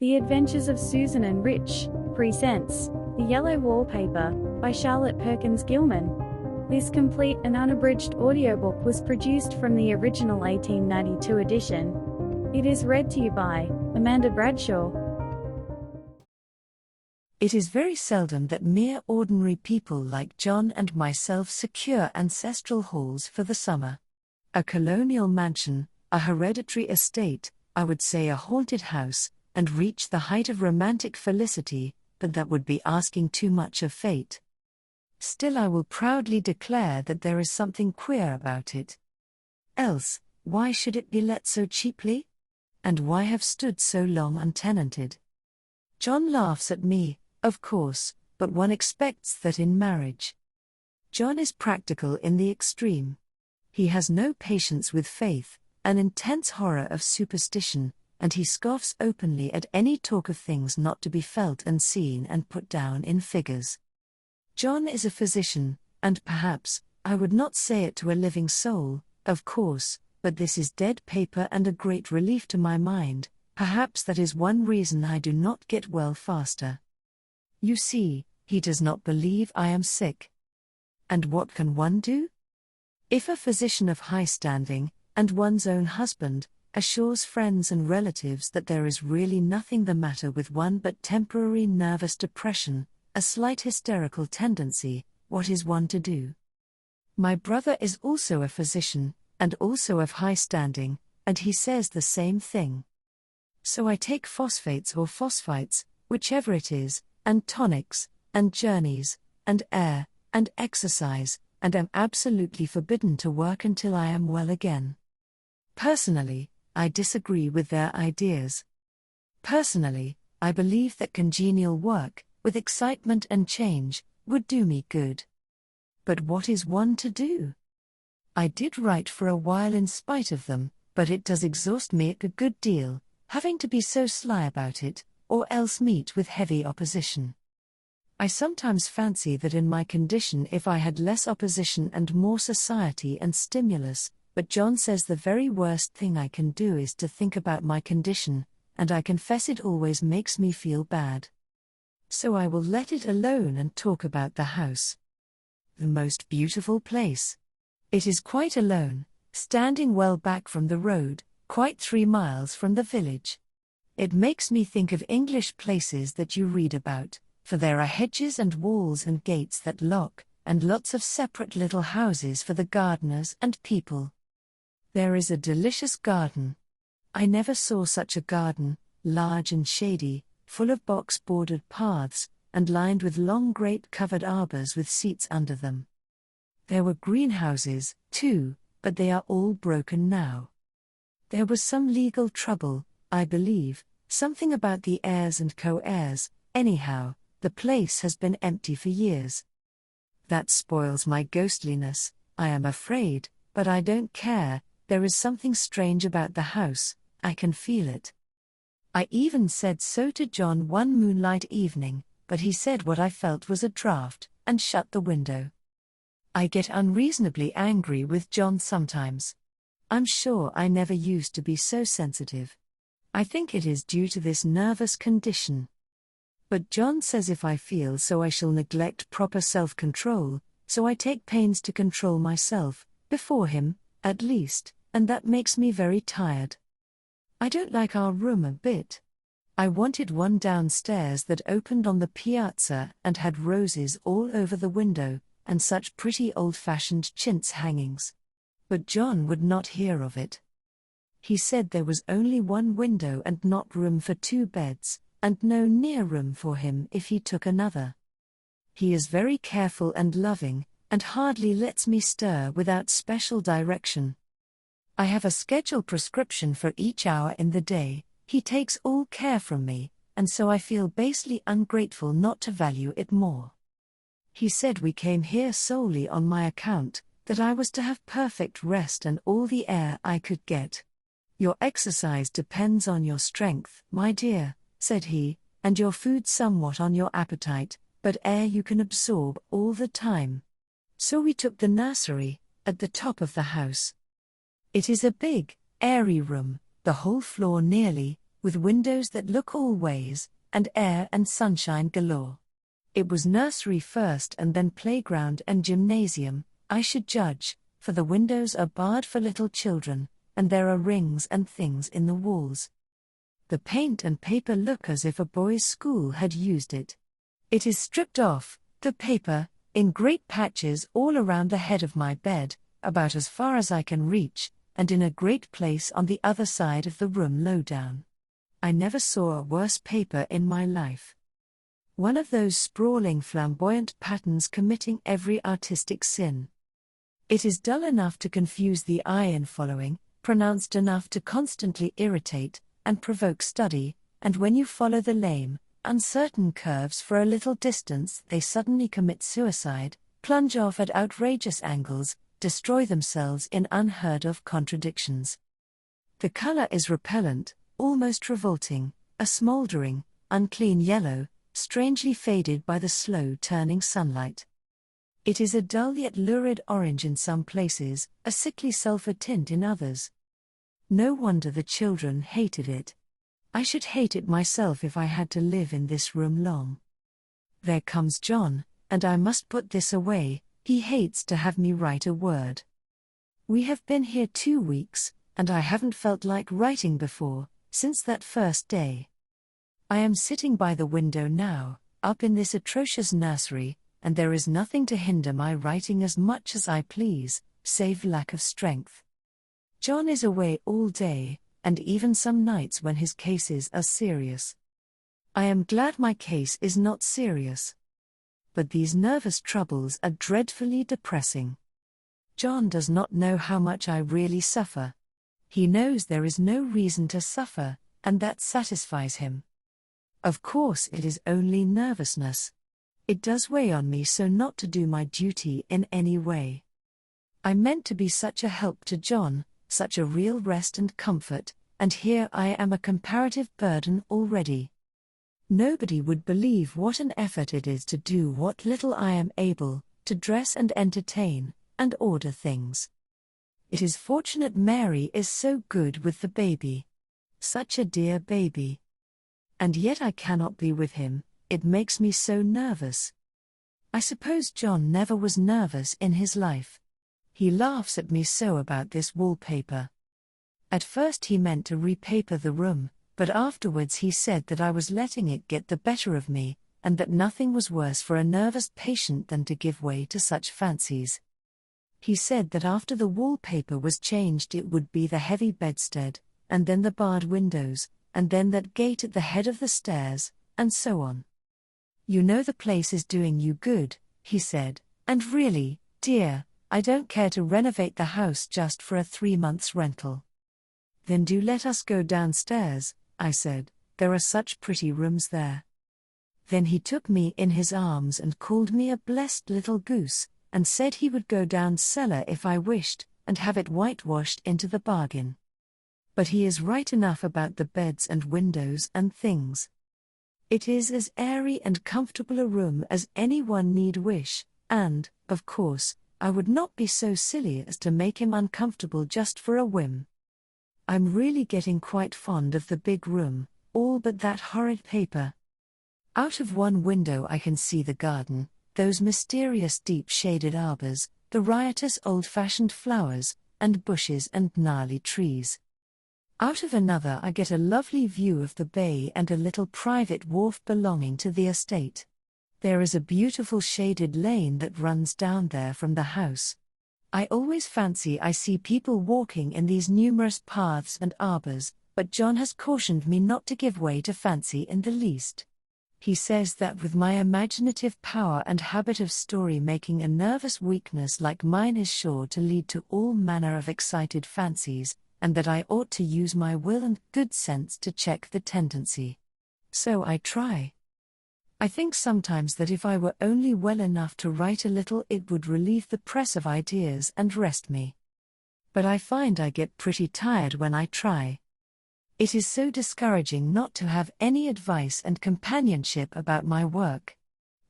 The Adventures of Susan and Rich presents The Yellow Wallpaper by Charlotte Perkins Gilman. This complete and unabridged audiobook was produced from the original 1892 edition. It is read to you by Amanda Bradshaw. It is very seldom that mere ordinary people like John and myself secure ancestral halls for the summer. A colonial mansion, a hereditary estate, I would say a haunted house, and reach the height of romantic felicity, but that would be asking too much of fate. Still, I will proudly declare that there is something queer about it. Else, why should it be let so cheaply? And why have stood so long untenanted? John laughs at me, of course, but one expects that in marriage. John is practical in the extreme. He has no patience with faith, an intense horror of superstition, and he scoffs openly at any talk of things not to be felt and seen and put down in figures. John is a physician, and perhaps, I would not say it to a living soul, of course, but this is dead paper and a great relief to my mind. Perhaps that is one reason I do not get well faster. You see, he does not believe I am sick. And what can one do? If a physician of high standing, and one's own husband, assures friends and relatives that there is really nothing the matter with one but temporary nervous depression, a slight hysterical tendency, what is one to do? My brother is also a physician, and also of high standing, and he says the same thing. So I take phosphates or phosphites, whichever it is, and tonics, and journeys, and air, and exercise, and am absolutely forbidden to work until I am well again. Personally, I disagree with their ideas. Personally, I believe that congenial work, with excitement and change, would do me good. But what is one to do? I did write for a while in spite of them, but it does exhaust me a good deal, having to be so sly about it, or else meet with heavy opposition. I sometimes fancy that in my condition if I had less opposition and more society and stimulus, but John says the very worst thing I can do is to think about my condition, and I confess it always makes me feel bad. So I will let it alone and talk about the house. The most beautiful place. It is quite alone, standing well back from the road, quite 3 miles from the village. It makes me think of English places that you read about, for there are hedges and walls and gates that lock, and lots of separate little houses for the gardeners and people. There is a delicious garden. I never saw such a garden, large and shady, full of box-bordered paths, and lined with long grate-covered arbors with seats under them. There were greenhouses, too, but they are all broken now. There was some legal trouble, I believe, something about the heirs and co-heirs. Anyhow, the place has been empty for years. That spoils my ghostliness, I am afraid, but I don't care. There is something strange about the house, I can feel it. I even said so to John one moonlight evening, but he said what I felt was a draught, and shut the window. I get unreasonably angry with John sometimes. I'm sure I never used to be so sensitive. I think it is due to this nervous condition. But John says if I feel so I shall neglect proper self-control, so I take pains to control myself, before him, at least, and that makes me very tired. I don't like our room a bit. I wanted one downstairs that opened on the piazza and had roses all over the window, and such pretty old-fashioned chintz hangings. But John would not hear of it. He said there was only one window and not room for 2 beds, and no near room for him if he took another. He is very careful and loving, and hardly lets me stir without special direction. I have a schedule prescription for each hour in the day. He takes all care from me, and so I feel basely ungrateful not to value it more. He said we came here solely on my account, that I was to have perfect rest and all the air I could get. Your exercise depends on your strength, my dear, said he, and your food somewhat on your appetite, but air you can absorb all the time. So we took the nursery, at the top of the house. It is a big, airy room, the whole floor nearly, with windows that look all ways, and air and sunshine galore. It was nursery first and then playground and gymnasium, I should judge, for the windows are barred for little children, and there are rings and things in the walls. The paint and paper look as if a boys' school had used it. It is stripped off, the paper, in great patches all around the head of my bed, about as far as I can reach, and in a great place on the other side of the room low down. I never saw a worse paper in my life. One of those sprawling flamboyant patterns committing every artistic sin. It is dull enough to confuse the eye in following, pronounced enough to constantly irritate and provoke study, and when you follow the lame, uncertain curves for a little distance they suddenly commit suicide, plunge off at outrageous angles, destroy themselves in unheard-of contradictions. The color is repellent, almost revolting, a smoldering, unclean yellow, strangely faded by the slow-turning sunlight. It is a dull yet lurid orange in some places, a sickly sulfur tint in others. No wonder the children hated it. I should hate it myself if I had to live in this room long. There comes John, and I must put this away, he hates to have me write a word. We have been here 2 weeks, and I haven't felt like writing before, since that first day. I am sitting by the window now, up in this atrocious nursery, and there is nothing to hinder my writing as much as I please, save lack of strength. John is away all day, and even some nights when his cases are serious. I am glad my case is not serious. But these nervous troubles are dreadfully depressing. John does not know how much I really suffer. He knows there is no reason to suffer, and that satisfies him. Of course it is only nervousness. It does weigh on me so not to do my duty in any way. I meant to be such a help to John, such a real rest and comfort, and here I am a comparative burden already. Nobody would believe what an effort it is to do what little I am able, to dress and entertain, and order things. It is fortunate Mary is so good with the baby. Such a dear baby. And yet I cannot be with him, it makes me so nervous. I suppose John never was nervous in his life. He laughs at me so about this wallpaper. At first he meant to repaper the room, but afterwards he said that I was letting it get the better of me, and that nothing was worse for a nervous patient than to give way to such fancies. He said that after the wallpaper was changed it would be the heavy bedstead, and then the barred windows, and then that gate at the head of the stairs, and so on. You know the place is doing you good, he said, and really, dear, I don't care to renovate the house just for a 3 months rental. Then do let us go downstairs, I said, there are such pretty rooms there. Then he took me in his arms and called me a blessed little goose, and said he would go down cellar if I wished, and have it whitewashed into the bargain. But he is right enough about the beds and windows and things. It is as airy and comfortable a room as anyone need wish, and, of course, I would not be so silly as to make him uncomfortable just for a whim. I'm really getting quite fond of the big room, all but that horrid paper. Out of one window I can see the garden, those mysterious deep-shaded arbors, the riotous old-fashioned flowers, and bushes and gnarly trees. Out of another I get a lovely view of the bay and a little private wharf belonging to the estate. There is a beautiful shaded lane that runs down there from the house. I always fancy I see people walking in these numerous paths and arbors, but John has cautioned me not to give way to fancy in the least. He says that with my imaginative power and habit of story-making, a nervous weakness like mine is sure to lead to all manner of excited fancies, and that I ought to use my will and good sense to check the tendency. So I try. I think sometimes that if I were only well enough to write a little it would relieve the press of ideas and rest me. But I find I get pretty tired when I try. It is so discouraging not to have any advice and companionship about my work.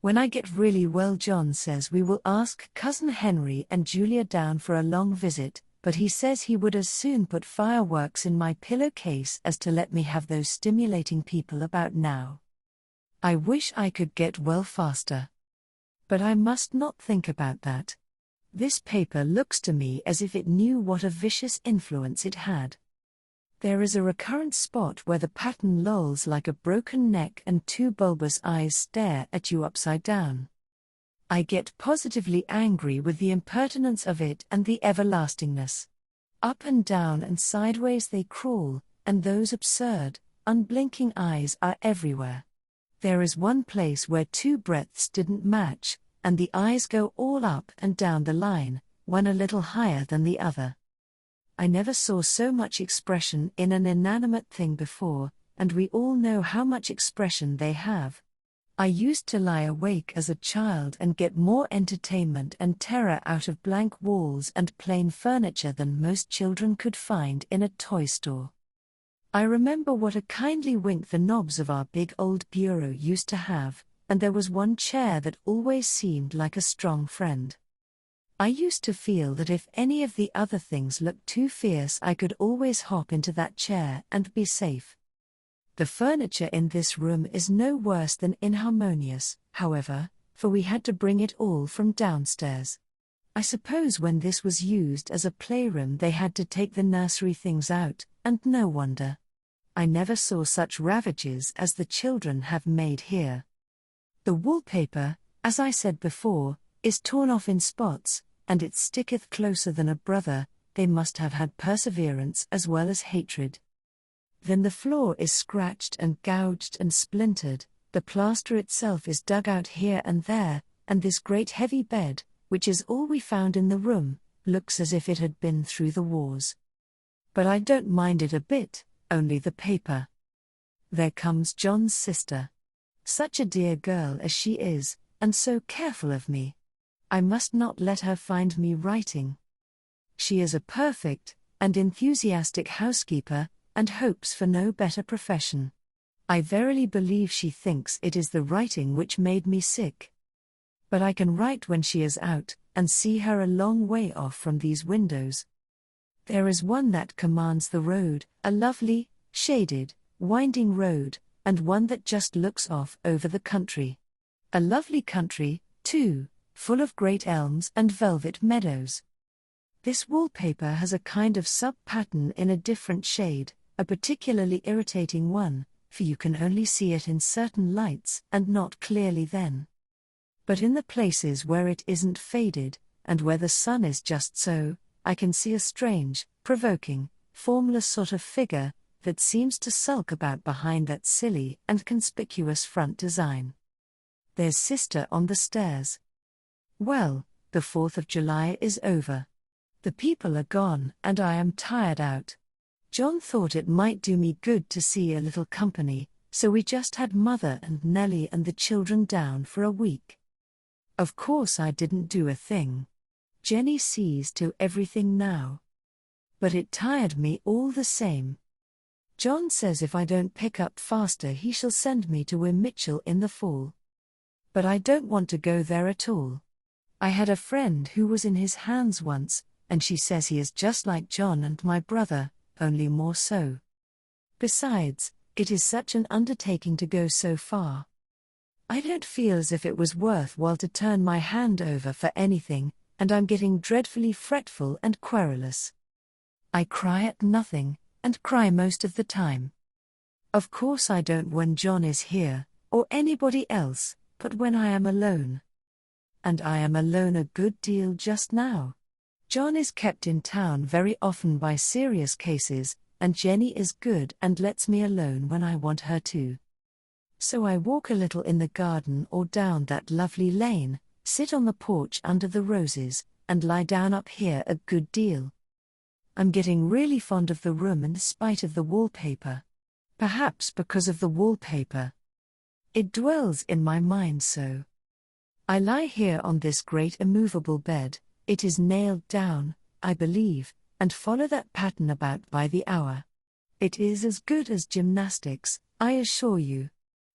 When I get really well, John says we will ask Cousin Henry and Julia down for a long visit, but he says he would as soon put fireworks in my pillowcase as to let me have those stimulating people about now. I wish I could get well faster. But I must not think about that. This paper looks to me as if it knew what a vicious influence it had. There is a recurrent spot where the pattern lolls like a broken neck and two bulbous eyes stare at you upside down. I get positively angry with the impertinence of it and the everlastingness. Up and down and sideways they crawl, and those absurd, unblinking eyes are everywhere. There is one place where two breadths didn't match, and the eyes go all up and down the line, one a little higher than the other. I never saw so much expression in an inanimate thing before, and we all know how much expression they have. I used to lie awake as a child and get more entertainment and terror out of blank walls and plain furniture than most children could find in a toy store. I remember what a kindly wink the knobs of our big old bureau used to have, and there was one chair that always seemed like a strong friend. I used to feel that if any of the other things looked too fierce, I could always hop into that chair and be safe. The furniture in this room is no worse than inharmonious, however, for we had to bring it all from downstairs. I suppose when this was used as a playroom they had to take the nursery things out, and no wonder. I never saw such ravages as the children have made here. The wallpaper, as I said before, is torn off in spots, and it sticketh closer than a brother. They must have had perseverance as well as hatred. Then the floor is scratched and gouged and splintered, the plaster itself is dug out here and there, and this great heavy bed, which is all we found in the room, looks as if it had been through the wars. But I don't mind it a bit, only the paper. There comes John's sister. Such a dear girl as she is, and so careful of me. I must not let her find me writing. She is a perfect and enthusiastic housekeeper, and hopes for no better profession. I verily believe she thinks it is the writing which made me sick. But I can write when she is out, and see her a long way off from these windows. There is one that commands the road, a lovely, shaded, winding road, and one that just looks off over the country. A lovely country, too, full of great elms and velvet meadows. This wallpaper has a kind of sub-pattern in a different shade, a particularly irritating one, for you can only see it in certain lights and not clearly then. But in the places where it isn't faded, and where the sun is just so, I can see a strange, provoking, formless sort of figure that seems to sulk about behind that silly and conspicuous front design. There's Sister on the stairs. Well, the 4th of July is over. The people are gone and I am tired out. John thought it might do me good to see a little company, so we just had Mother and Nellie and the children down for a week. Of course I didn't do a thing. Jenny sees to everything now. But it tired me all the same. John says if I don't pick up faster he shall send me to Mitchell in the fall. But I don't want to go there at all. I had a friend who was in his hands once, and she says he is just like John and my brother, only more so. Besides, it is such an undertaking to go so far. I don't feel as if it was worth while to turn my hand over for anything, and I'm getting dreadfully fretful and querulous. I cry at nothing, and cry most of the time. Of course I don't when John is here, or anybody else, but when I am alone. And I am alone a good deal just now. John is kept in town very often by serious cases, and Jenny is good and lets me alone when I want her to. So I walk a little in the garden or down that lovely lane, sit on the porch under the roses, and lie down up here a good deal. I'm getting really fond of the room in spite of the wallpaper. Perhaps because of the wallpaper. It dwells in my mind so. I lie here on this great immovable bed. It is nailed down, I believe, and follow that pattern about by the hour. It is as good as gymnastics, I assure you.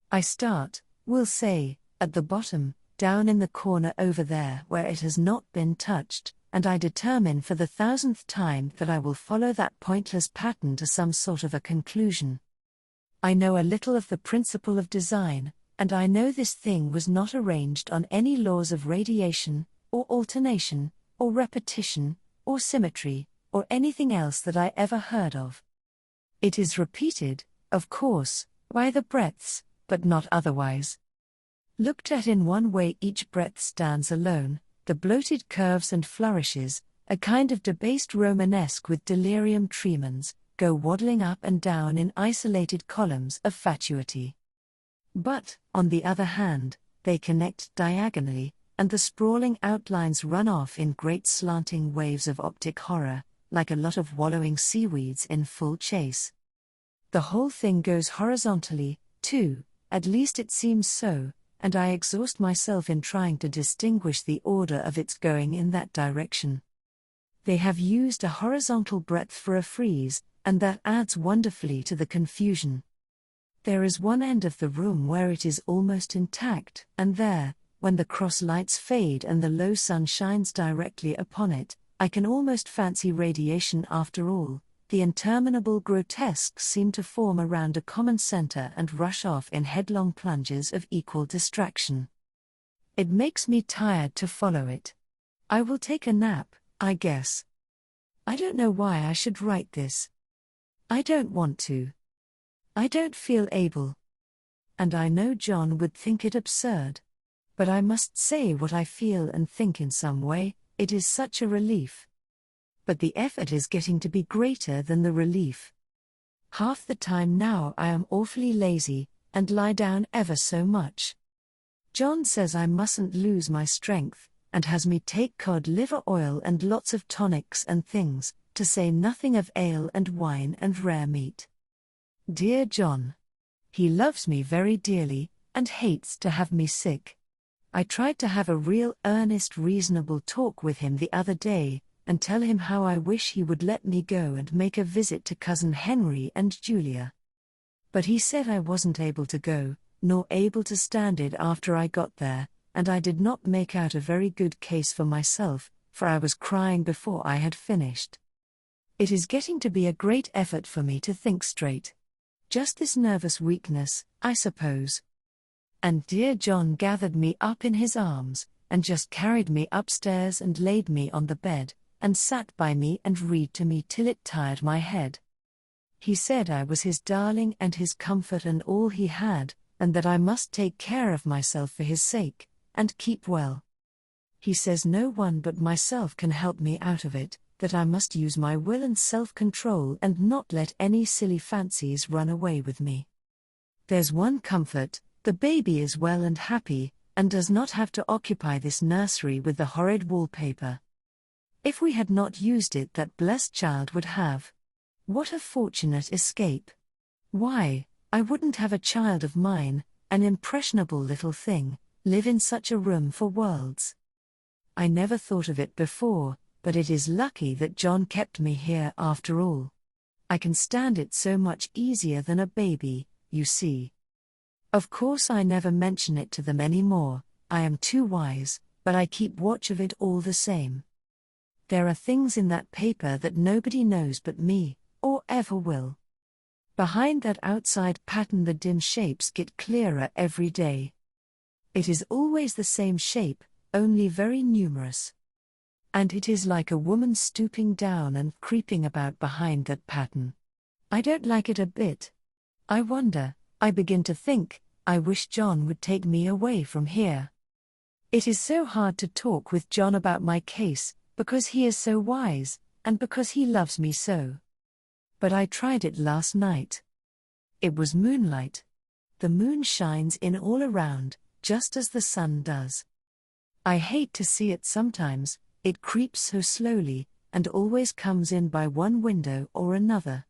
I start, we'll say, at the bottom, down in the corner over there where it has not been touched, and I determine for the 1000th time that I will follow that pointless pattern to some sort of a conclusion. I know a little of the principle of design, and I know this thing was not arranged on any laws of radiation, or alternation, or repetition, or symmetry, or anything else that I ever heard of. It is repeated, of course, by the breadths, but not otherwise. Looked at in one way, each breadth stands alone, the bloated curves and flourishes, a kind of debased Romanesque with delirium tremens, go waddling up and down in isolated columns of fatuity. But, on the other hand, they connect diagonally, and the sprawling outlines run off in great slanting waves of optic horror, like a lot of wallowing seaweeds in full chase. The whole thing goes horizontally, too, at least it seems so, and I exhaust myself in trying to distinguish the order of its going in that direction. They have used a horizontal breadth for a frieze, and that adds wonderfully to the confusion. There is one end of the room where it is almost intact, and there, when the cross lights fade and the low sun shines directly upon it, I can almost fancy radiation after all. The interminable grotesques seem to form around a common center and rush off in headlong plunges of equal distraction. It makes me tired to follow it. I will take a nap, I guess. I don't know why I should write this. I don't want to. I don't feel able. And I know John would think it absurd. But I must say what I feel and think in some way. It is such a relief. But the effort is getting to be greater than the relief. Half the time now I am awfully lazy, and lie down ever so much. John says I mustn't lose my strength, and has me take cod liver oil and lots of tonics and things, to say nothing of ale and wine and rare meat. Dear John. He loves me very dearly, and hates to have me sick. I tried to have a real earnest reasonable talk with him the other day, and tell him how I wish he would let me go and make a visit to Cousin Henry and Julia. But he said I wasn't able to go, nor able to stand it after I got there, and I did not make out a very good case for myself, for I was crying before I had finished. It is getting to be a great effort for me to think straight. Just this nervous weakness, I suppose. And dear John gathered me up in his arms, and just carried me upstairs and laid me on the bed, and sat by me and read to me till it tired my head. He said I was his darling and his comfort and all he had, and that I must take care of myself for his sake, and keep well. He says no one but myself can help me out of it, that I must use my will and self-control and not let any silly fancies run away with me. There's one comfort, the baby is well and happy, and does not have to occupy this nursery with the horrid wallpaper. If we had not used it, that blessed child would have. What a fortunate escape! Why, I wouldn't have a child of mine, an impressionable little thing, live in such a room for worlds. I never thought of it before, but it is lucky that John kept me here after all. I can stand it so much easier than a baby, you see. Of course I never mention it to them any more, I am too wise, but I keep watch of it all the same. There are things in that paper that nobody knows but me, or ever will. Behind that outside pattern the dim shapes get clearer every day. It is always the same shape, only very numerous. And it is like a woman stooping down and creeping about behind that pattern. I don't like it a bit. I wonder, I begin to think, I wish John would take me away from here. It is so hard to talk with John about my case, because he is so wise, and because he loves me so. But I tried it last night. It was moonlight. The moon shines in all around, just as the sun does. I hate to see it sometimes, it creeps so slowly, and always comes in by one window or another.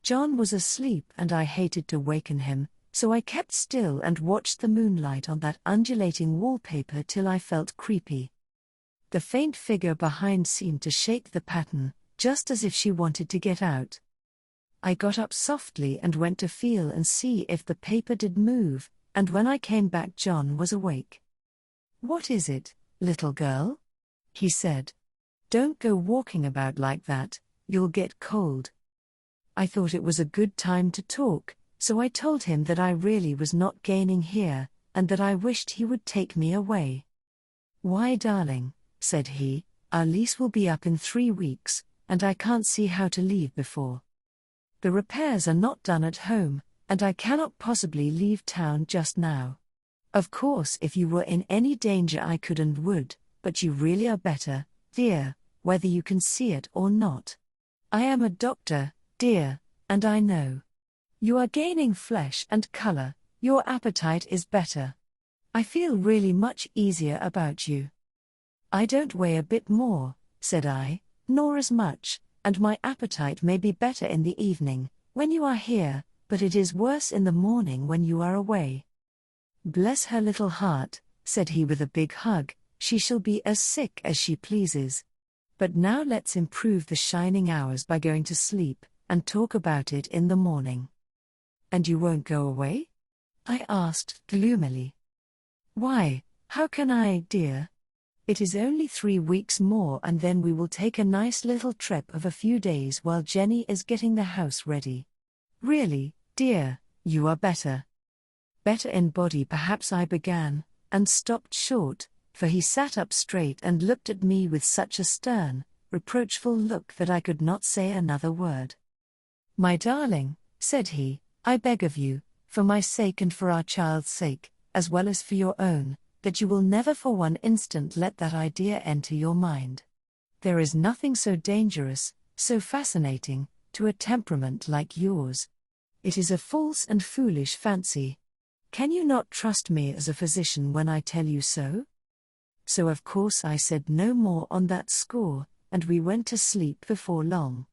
John was asleep and I hated to waken him, so I kept still and watched the moonlight on that undulating wallpaper till I felt creepy. The faint figure behind seemed to shake the pattern, just as if she wanted to get out. I got up softly and went to feel and see if the paper did move, and when I came back John was awake. "What is it, little girl?" he said. Don't go walking about like that, you'll get cold. I thought it was a good time to talk, so I told him that I really was not gaining here, and that I wished he would take me away. Why, darling, said he, our lease will be up in 3 weeks, and I can't see how to leave before. The repairs are not done at home, and I cannot possibly leave town just now. Of course, if you were in any danger I could and would, but you really are better, dear, whether you can see it or not. I am a doctor, dear, and I know. You are gaining flesh and color, your appetite is better. I feel really much easier about you. I don't weigh a bit more, said I, nor as much, and my appetite may be better in the evening, when you are here, but it is worse in the morning when you are away. Bless her little heart, said he with a big hug, she shall be as sick as she pleases. But now let's improve the shining hours by going to sleep, and talk about it in the morning. And you won't go away? I asked gloomily. Why, how can I, dear? It is only 3 weeks more and then we will take a nice little trip of a few days while Jenny is getting the house ready. Really, dear, you are better. Better in body perhaps I began, and stopped short, for he sat up straight and looked at me with such a stern, reproachful look that I could not say another word. My darling, said he, I beg of you, for my sake and for our child's sake, as well as for your own, that you will never for one instant let that idea enter your mind. There is nothing so dangerous, so fascinating, to a temperament like yours. It is a false and foolish fancy. Can you not trust me as a physician when I tell you so? So of course I said no more on that score, and we went to sleep before long.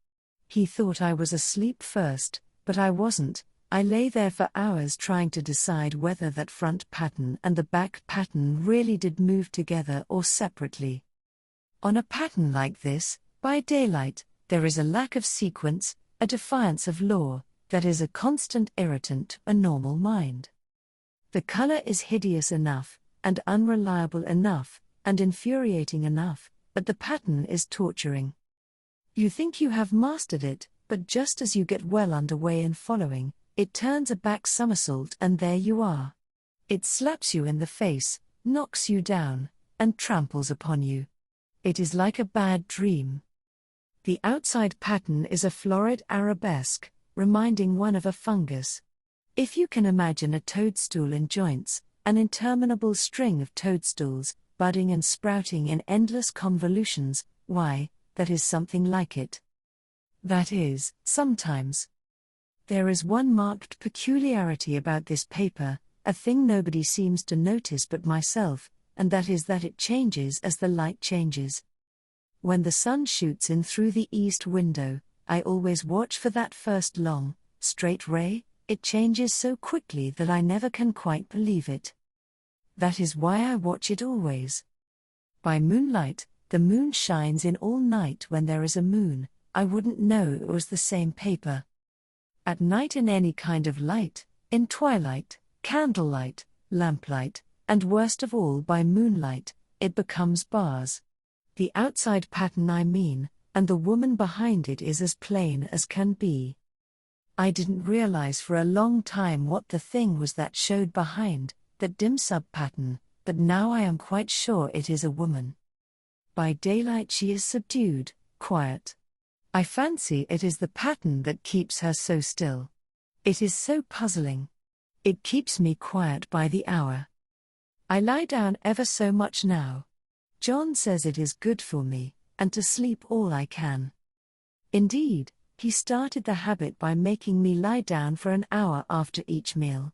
He thought I was asleep first, but I wasn't. I lay there for hours trying to decide whether that front pattern and the back pattern really did move together or separately. On a pattern like this, by daylight, there is a lack of sequence, a defiance of law, that is a constant irritant to a normal mind. The color is hideous enough, and unreliable enough, and infuriating enough, but the pattern is torturing. You think you have mastered it, but just as you get well underway in following, it turns a back somersault and there you are. It slaps you in the face, knocks you down, and tramples upon you. It is like a bad dream. The outside pattern is a florid arabesque, reminding one of a fungus. If you can imagine a toadstool in joints, an interminable string of toadstools, budding and sprouting in endless convolutions, why, that is something like it. That is, sometimes. There is one marked peculiarity about this paper, a thing nobody seems to notice but myself, and that is that it changes as the light changes. When the sun shoots in through the east window, I always watch for that first long, straight ray. It changes so quickly that I never can quite believe it. That is why I watch it always. By moonlight, the moon shines in all night when there is a moon, I wouldn't know it was the same paper. At night in any kind of light, in twilight, candlelight, lamplight, and worst of all by moonlight, it becomes bars. The outside pattern I mean, and the woman behind it is as plain as can be. I didn't realize for a long time what the thing was that showed behind, that dim sub-pattern, but now I am quite sure it is a woman. By daylight she is subdued, quiet. I fancy it is the pattern that keeps her so still. It is so puzzling. It keeps me quiet by the hour. I lie down ever so much now. John says it is good for me, and to sleep all I can. Indeed, he started the habit by making me lie down for an hour after each meal.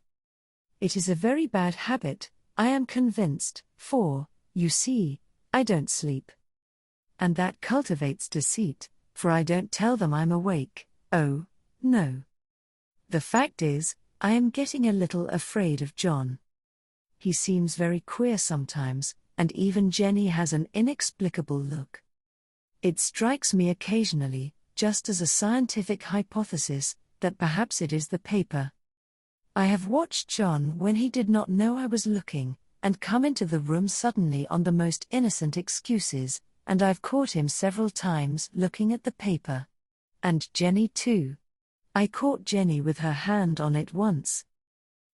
It is a very bad habit, I am convinced, for, you see, I don't sleep. And that cultivates deceit, for I don't tell them I'm awake, oh, no. The fact is, I am getting a little afraid of John. He seems very queer sometimes, and even Jenny has an inexplicable look. It strikes me occasionally, just as a scientific hypothesis, that perhaps it is the paper. I have watched John when he did not know I was looking, and come into the room suddenly on the most innocent excuses, and I've caught him several times looking at the paper. And Jenny too. I caught Jenny with her hand on it once.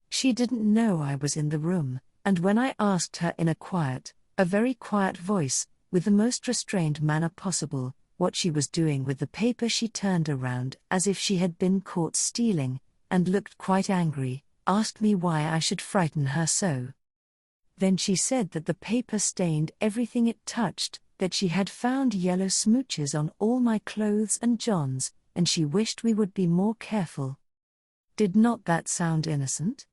She didn't know I was in the room, and when I asked her in a very quiet voice, with the most restrained manner possible, what she was doing with the paper, she turned around as if she had been caught stealing, and looked quite angry, asked me why I should frighten her so. Then she said that the paper stained everything it touched, that she had found yellow smooches on all my clothes and John's, and she wished we would be more careful. Did not that sound innocent?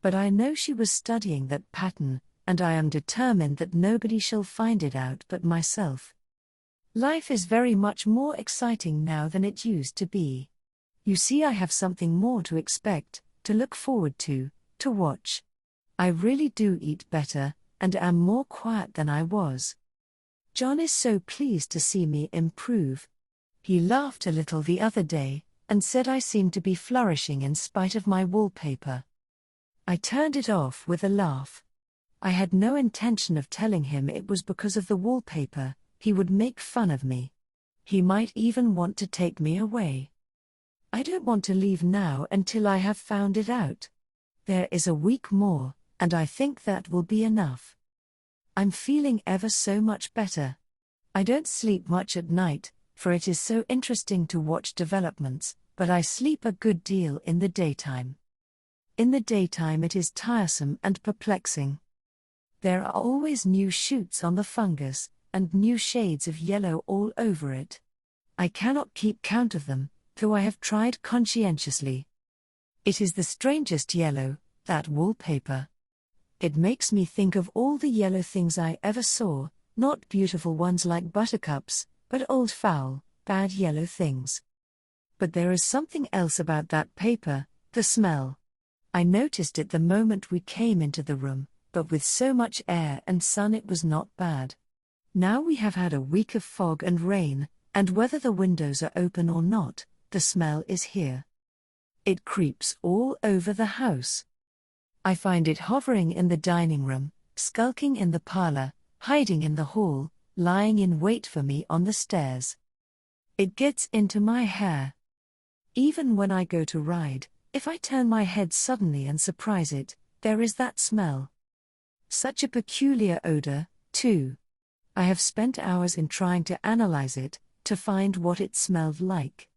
But I know she was studying that pattern, and I am determined that nobody shall find it out but myself. Life is very much more exciting now than it used to be. You see, I have something more to expect, to look forward to watch. I really do eat better, and am more quiet than I was. John is so pleased to see me improve. He laughed a little the other day, and said I seemed to be flourishing in spite of my wallpaper. I turned it off with a laugh. I had no intention of telling him it was because of the wallpaper. He would make fun of me. He might even want to take me away. I don't want to leave now until I have found it out. There is a week more, and I think that will be enough. I'm feeling ever so much better. I don't sleep much at night, for it is so interesting to watch developments, but I sleep a good deal in the daytime. In the daytime it is tiresome and perplexing. There are always new shoots on the fungus, and new shades of yellow all over it. I cannot keep count of them, though I have tried conscientiously. It is the strangest yellow, that wallpaper. It makes me think of all the yellow things I ever saw, not beautiful ones like buttercups, but old foul, bad yellow things. But there is something else about that paper, the smell. I noticed it the moment we came into the room, but with so much air and sun it was not bad. Now we have had a week of fog and rain, and whether the windows are open or not, the smell is here. It creeps all over the house. I find it hovering in the dining room, skulking in the parlor, hiding in the hall, lying in wait for me on the stairs. It gets into my hair. Even when I go to ride, if I turn my head suddenly and surprise it, there is that smell. Such a peculiar odor, too. I have spent hours in trying to analyze it, to find what it smelled like.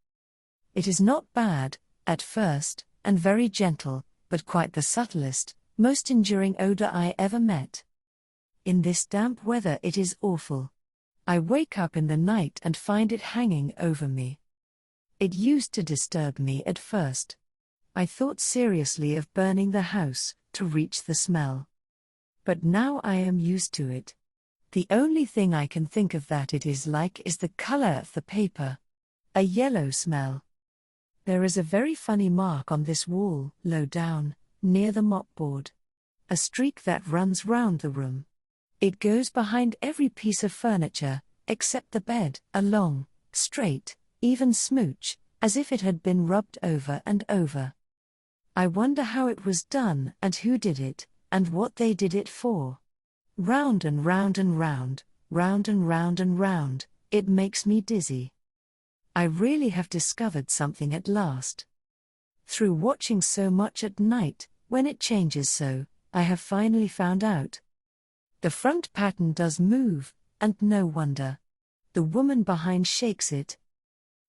It is not bad, at first, and very gentle, but quite the subtlest, most enduring odor I ever met. In this damp weather it is awful. I wake up in the night and find it hanging over me. It used to disturb me at first. I thought seriously of burning the house, to reach the smell. But now I am used to it. The only thing I can think of that it is like is the color of the paper. A yellow smell. There is a very funny mark on this wall, low down, near the mopboard. A streak that runs round the room. It goes behind every piece of furniture, except the bed, a long, straight, even smooch, as if it had been rubbed over and over. I wonder how it was done and who did it, and what they did it for. Round and round and round, round and round and round, it makes me dizzy. I really have discovered something at last. Through watching so much at night, when it changes so, I have finally found out. The front pattern does move, and no wonder. The woman behind shakes it.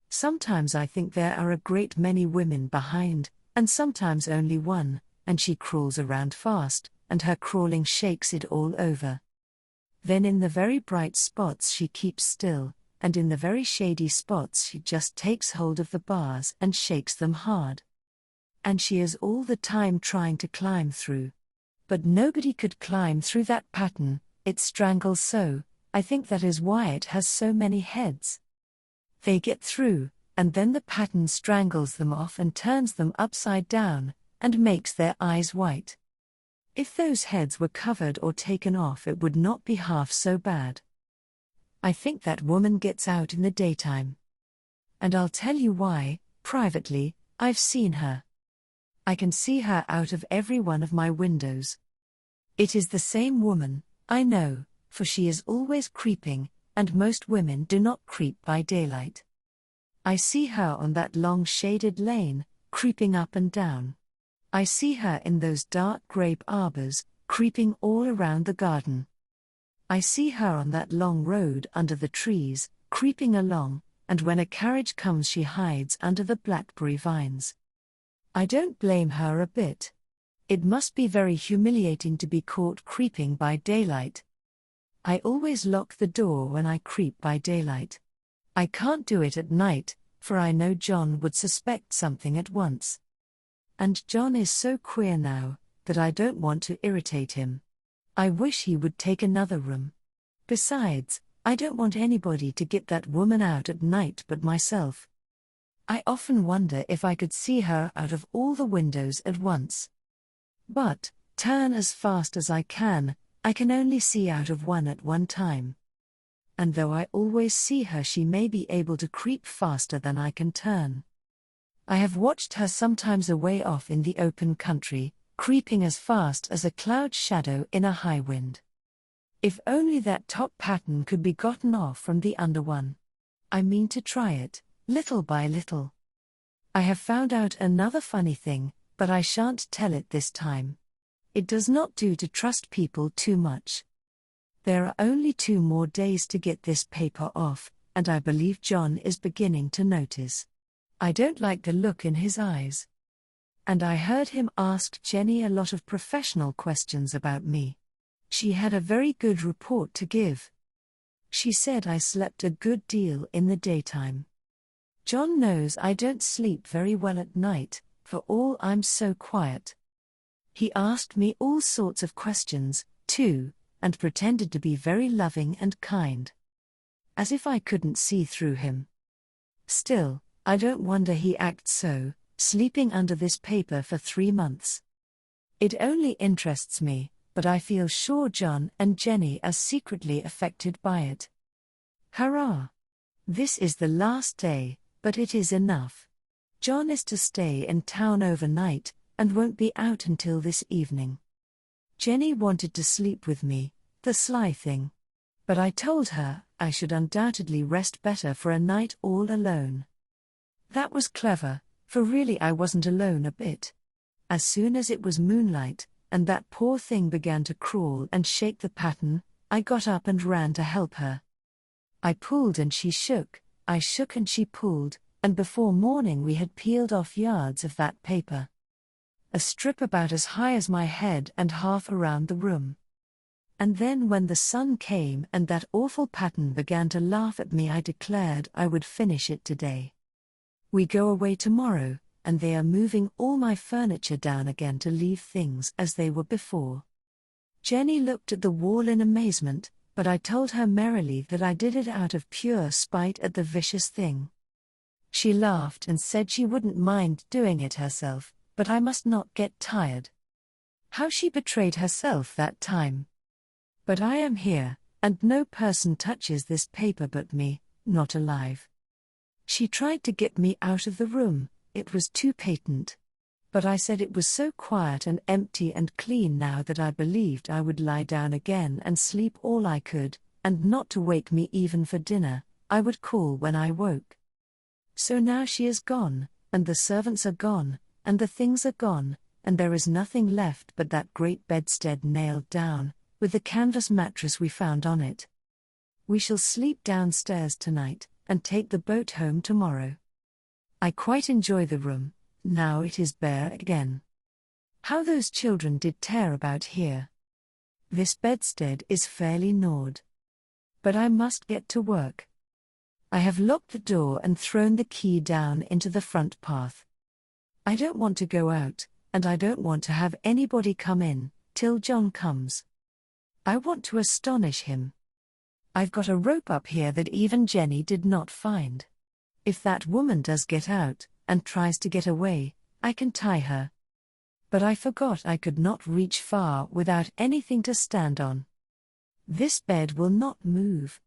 Sometimes I think there are a great many women behind, and sometimes only one, and she crawls around fast, and her crawling shakes it all over. Then in the very bright spots she keeps still, and in the very shady spots she just takes hold of the bars and shakes them hard. And she is all the time trying to climb through. But nobody could climb through that pattern, it strangles so. I think that is why it has so many heads. They get through, and then the pattern strangles them off and turns them upside down, and makes their eyes white. If those heads were covered or taken off it would not be half so bad. I think that woman gets out in the daytime. And I'll tell you why, privately, I've seen her. I can see her out of every one of my windows. It is the same woman, I know, for she is always creeping, and most women do not creep by daylight. I see her on that long shaded lane, creeping up and down. I see her in those dark grape arbors, creeping all around the garden. I see her on that long road under the trees, creeping along, and when a carriage comes she hides under the blackberry vines. I don't blame her a bit. It must be very humiliating to be caught creeping by daylight. I always lock the door when I creep by daylight. I can't do it at night, for I know John would suspect something at once. And John is so queer now, that I don't want to irritate him. I wish he would take another room. Besides, I don't want anybody to get that woman out at night but myself. I often wonder if I could see her out of all the windows at once. But, turn as fast as I can only see out of one at one time. And though I always see her, she may be able to creep faster than I can turn. I have watched her sometimes away off in the open country, creeping as fast as a cloud shadow in a high wind. If only that top pattern could be gotten off from the under one. I mean to try it, little by little. I have found out another funny thing, but I shan't tell it this time. It does not do to trust people too much. There are only 2 more days to get this paper off, and I believe John is beginning to notice. I don't like the look in his eyes. And I heard him ask Jenny a lot of professional questions about me. She had a very good report to give. She said I slept a good deal in the daytime. John knows I don't sleep very well at night, for all I'm so quiet. He asked me all sorts of questions, too, and pretended to be very loving and kind. As if I couldn't see through him. Still, I don't wonder he acts so, sleeping under this paper for 3 months. It only interests me, but I feel sure John and Jenny are secretly affected by it. Hurrah! This is the last day, but it is enough. John is to stay in town overnight, and won't be out until this evening. Jenny wanted to sleep with me, the sly thing. But I told her I should undoubtedly rest better for a night all alone. That was clever, for really I wasn't alone a bit. As soon as it was moonlight, and that poor thing began to crawl and shake the pattern, I got up and ran to help her. I pulled and she shook, I shook and she pulled, and before morning we had peeled off yards of that paper. A strip about as high as my head and half around the room. And then when the sun came and that awful pattern began to laugh at me, I declared I would finish it today. We go away tomorrow, and they are moving all my furniture down again to leave things as they were before. Jenny looked at the wall in amazement, but I told her merrily that I did it out of pure spite at the vicious thing. She laughed and said she wouldn't mind doing it herself, but I must not get tired. How she betrayed herself that time. But I am here, and no person touches this paper but me, not alive. She tried to get me out of the room, it was too patent. But I said it was so quiet and empty and clean now that I believed I would lie down again and sleep all I could, and not to wake me even for dinner, I would call when I woke. So now she is gone, and the servants are gone, and the things are gone, and there is nothing left but that great bedstead nailed down, with the canvas mattress we found on it. We shall sleep downstairs tonight, and take the boat home tomorrow. I quite enjoy the room, now it is bare again. How those children did tear about here. This bedstead is fairly gnawed. But I must get to work. I have locked the door and thrown the key down into the front path. I don't want to go out, and I don't want to have anybody come in, till John comes. I want to astonish him. I've got a rope up here that even Jenny did not find. If that woman does get out, and tries to get away, I can tie her. But I forgot I could not reach far without anything to stand on. This bed will not move.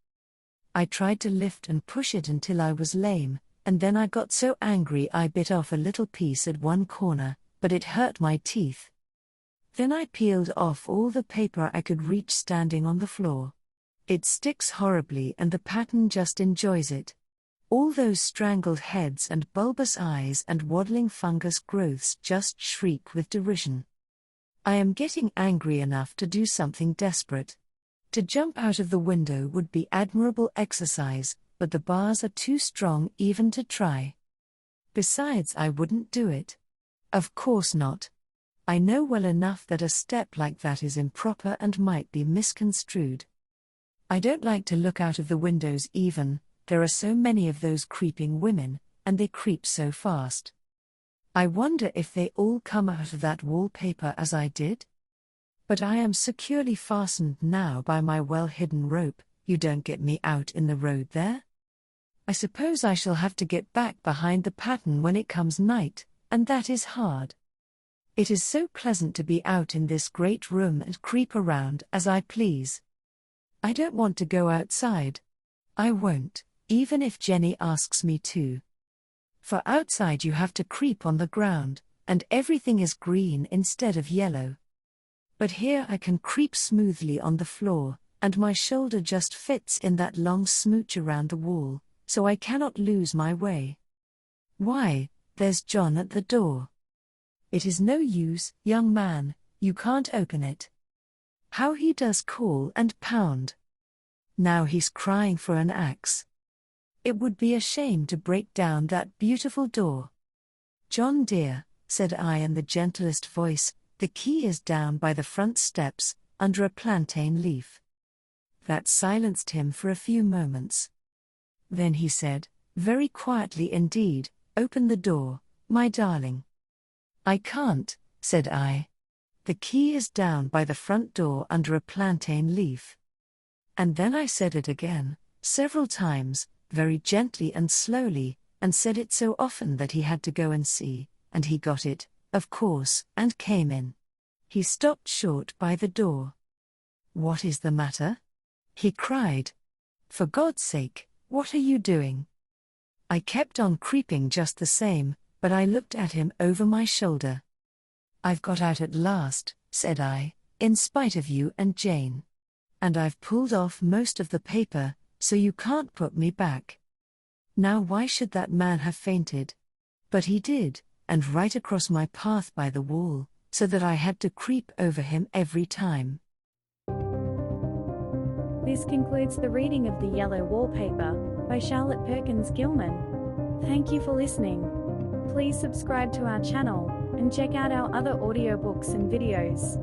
I tried to lift and push it until I was lame, and then I got so angry I bit off a little piece at one corner, but it hurt my teeth. Then I peeled off all the paper I could reach standing on the floor. It sticks horribly and the pattern just enjoys it. All those strangled heads and bulbous eyes and waddling fungus growths just shriek with derision. I am getting angry enough to do something desperate. To jump out of the window would be admirable exercise, but the bars are too strong even to try. Besides, I wouldn't do it. Of course not. I know well enough that a step like that is improper and might be misconstrued. I don't like to look out of the windows even, there are so many of those creeping women, and they creep so fast. I wonder if they all come out of that wallpaper as I did? But I am securely fastened now by my well-hidden rope, you don't get me out in the road there? I suppose I shall have to get back behind the pattern when it comes night, and that is hard. It is so pleasant to be out in this great room and creep around as I please. I don't want to go outside. I won't, even if Jenny asks me to. For outside you have to creep on the ground, and everything is green instead of yellow. But here I can creep smoothly on the floor, and my shoulder just fits in that long smooch around the wall, so I cannot lose my way. Why, there's John at the door. It is no use, young man, you can't open it. How he does call and pound. Now he's crying for an axe. It would be a shame to break down that beautiful door. John dear, said I in the gentlest voice, the key is down by the front steps, under a plantain leaf. That silenced him for a few moments. Then he said, very quietly indeed, open the door, my darling. I can't, said I. The key is down by the front door under a plantain leaf. And then I said it again, several times, very gently and slowly, and said it so often that he had to go and see, and he got it, of course, and came in. He stopped short by the door. What is the matter? He cried. For God's sake, what are you doing? I kept on creeping just the same, but I looked at him over my shoulder. I've got out at last, said I, in spite of you and Jane. And I've pulled off most of the paper, so you can't put me back. Now why should that man have fainted? But he did, and right across my path by the wall, so that I had to creep over him every time. This concludes the reading of The Yellow Wallpaper by Charlotte Perkins Gilman. Thank you for listening. Please subscribe to our channel and check out our other audiobooks and videos.